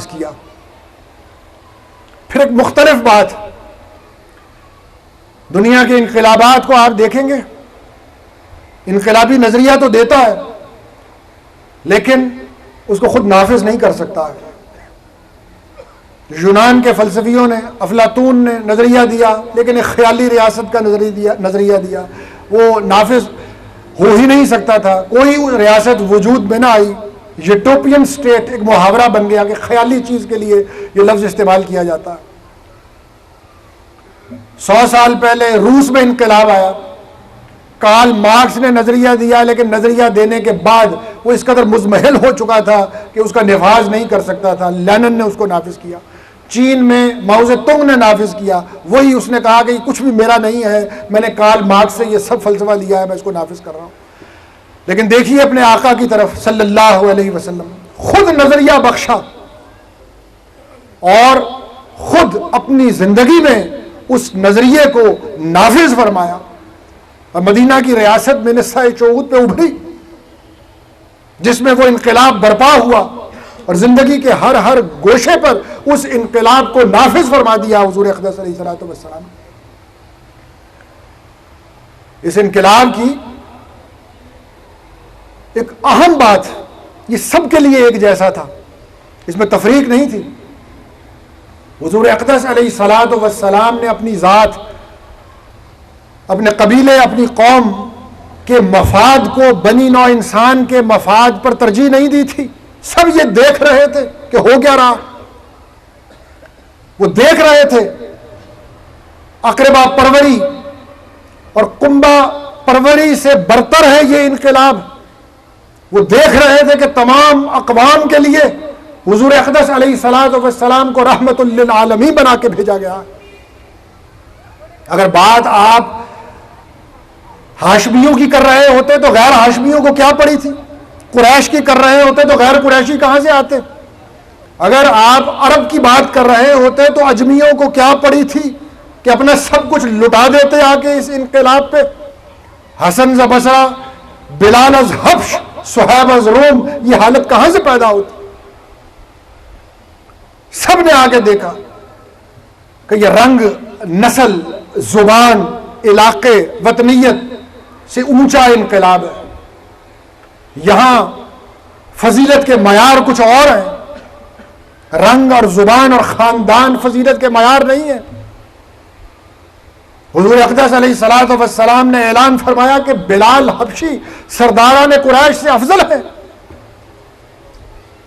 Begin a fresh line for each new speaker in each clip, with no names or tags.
کیا۔ پھر ایک مختلف بات، دنیا کے انقلابات کو آپ دیکھیں گے، انقلابی نظریہ تو دیتا ہے لیکن اس کو خود نافذ نہیں کر سکتا ہے۔ یونان کے فلسفیوں نے، افلاطون نے نظریہ دیا لیکن ایک خیالی ریاست کا نظریہ دیا، وہ نافذ ہو ہی نہیں سکتا تھا، کوئی ریاست وجود میں نہ آئی۔ یوٹوپین سٹیٹ ایک محاورہ بن گیا کہ خیالی چیز کے لیے یہ لفظ استعمال کیا جاتا ہے۔ 100 سال پہلے روس میں انقلاب آیا، کارل مارکس نے نظریہ دیا لیکن نظریہ دینے کے بعد وہ اس قدر مزمحل ہو چکا تھا کہ اس کا نفاذ نہیں کر سکتا تھا، لینن نے اس کو نافذ کیا۔ چین میں ماؤ زے تونگ نے نافذ کیا، وہی اس نے کہا کہ یہ کچھ بھی میرا نہیں ہے، میں نے کارل مارکس سے یہ سب فلسفہ لیا ہے، میں اس کو نافذ کر رہا ہوں۔ لیکن دیکھیے اپنے آقا کی طرف صلی اللہ علیہ وسلم، خود نظریہ بخشا اور خود اپنی زندگی میں اس نظریے کو نافذ فرمایا، اور مدینہ کی ریاست میں نساء چوغوت پہ ابھری جس میں وہ انقلاب برپا ہوا، اور زندگی کے ہر گوشے پر اس انقلاب کو نافذ فرما دیا حضور اقدس علیہ الصلوۃ والسلام۔ اس انقلاب کی ایک اہم بات، یہ سب کے لیے ایک جیسا تھا، اس میں تفریق نہیں تھی۔ حضور اقدس علیہ الصلوۃ والسلام نے اپنی ذات، اپنے قبیلے، اپنی قوم کے مفاد کو بنی نوع انسان کے مفاد پر ترجیح نہیں دی تھی۔ سب یہ دیکھ رہے تھے کہ ہو کیا رہا، وہ دیکھ رہے تھے اقربا پروری اور کنبا پروری سے برتر ہے یہ انقلاب۔ وہ دیکھ رہے تھے کہ تمام اقوام کے لیے حضور اقدس علیہ الصلوۃ والسلام کو رحمت للعالمین بنا کے بھیجا گیا۔ اگر بات آپ ہاشمیوں کی کر رہے ہوتے تو غیر ہاشمیوں کو کیا پڑی تھی، قریش کی کر رہے ہوتے تو غیر قریشی کہاں سے آتے، اگر آپ عرب کی بات کر رہے ہوتے تو اجمیوں کو کیا پڑی تھی کہ اپنا سب کچھ لٹا دیتے آ کے اس انقلاب پہ۔ حسن ز بصرہ، بلال از حبش، صہیب از روم، یہ حالت کہاں سے پیدا ہوتی؟ سب نے آگے دیکھا کہ یہ رنگ، نسل، زبان، علاقے، وطنیت سے اونچا انقلاب ہے۔ یہاں فضیلت کے معیار کچھ اور ہیں، رنگ اور زبان اور خاندان فضیلت کے معیار نہیں ہے۔ حضور اقدس علیہ الصلوۃ والسلام نے اعلان فرمایا کہ بلال حبشی سرداران قریش سے افضل ہے،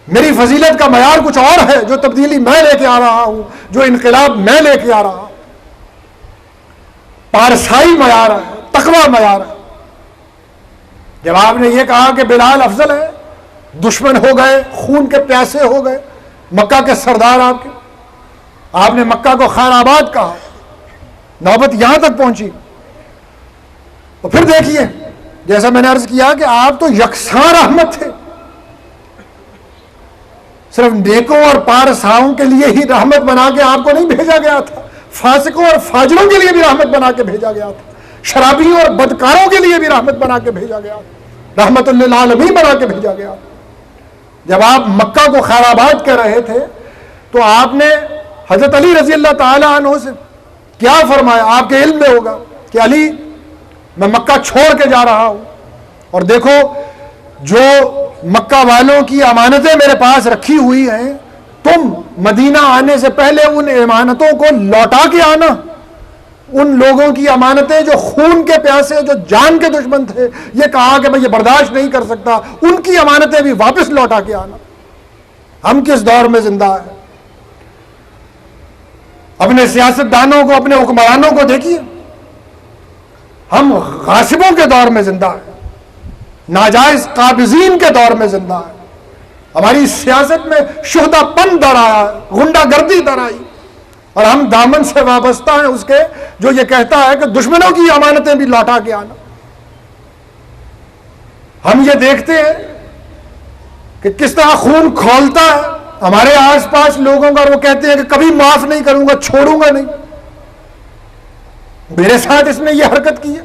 میری فضیلت کا معیار کچھ اور ہے، جو تبدیلی میں لے کے آ رہا ہوں، جو انقلاب میں لے کے آ رہا ہوں، پارسائی معیار ہے، تقوی معیار ہے۔ جب آپ نے یہ کہا کہ بلال افضل ہے، دشمن ہو گئے، خون کے پیاسے ہو گئے مکہ کے سردار آپ نے مکہ کو خیر آباد کہا، نوبت یہاں تک پہنچی۔ اور پھر دیکھیے، جیسا میں نے عرض کیا کہ آپ تو یکساں رحمت تھے، صرف نیکوں اور پارساؤں کے لیے ہی رحمت بنا کے آپ کو نہیں بھیجا گیا تھا، فاسقوں اور فاجروں کے لیے بھی رحمت بنا کے بھیجا گیا تھا، شرابیوں اور بدکاروں کے لیے بھی رحمت بنا کے بھیجا گیا، رحمت للعالمین بنا کے بھیجا گیا۔ جب آپ مکہ کو خیر آباد کر رہے تھے تو آپ نے حضرت علی رضی اللہ تعالی عنہ سے کیا فرمایا؟ آپ کے علم میں ہوگا کہ علی، میں مکہ چھوڑ کے جا رہا ہوں، اور دیکھو جو مکہ والوں کی امانتیں میرے پاس رکھی ہوئی ہیں، تم مدینہ آنے سے پہلے ان امانتوں کو لوٹا کے آنا۔ ان لوگوں کی امانتیں جو خون کے پیاسے، جو جان کے دشمن تھے، یہ کہا کہ میں یہ برداشت نہیں کر سکتا، ان کی امانتیں بھی واپس لوٹا کے آنا۔ ہم کس دور میں زندہ ہیں؟ اپنے سیاستدانوں کو، اپنے حکمرانوں کو دیکھیے، ہم غاصبوں کے دور میں زندہ ہیں، ناجائز قابضین کے دور میں زندہ ہیں۔ ہماری سیاست میں شہدا پن در آیا، غنڈہ گردی در آئی، اور ہم دامن سے وابستہ ہیں اس کے جو یہ کہتا ہے کہ دشمنوں کی امانتیں بھی لوٹا کے آنا۔ ہم یہ دیکھتے ہیں کہ کس طرح خون کھولتا ہے ہمارے آس پاس لوگوں کا، اور وہ کہتے ہیں کہ کبھی معاف نہیں کروں گا، چھوڑوں گا نہیں۔ میرے ساتھ اس نے یہ حرکت کی ہے،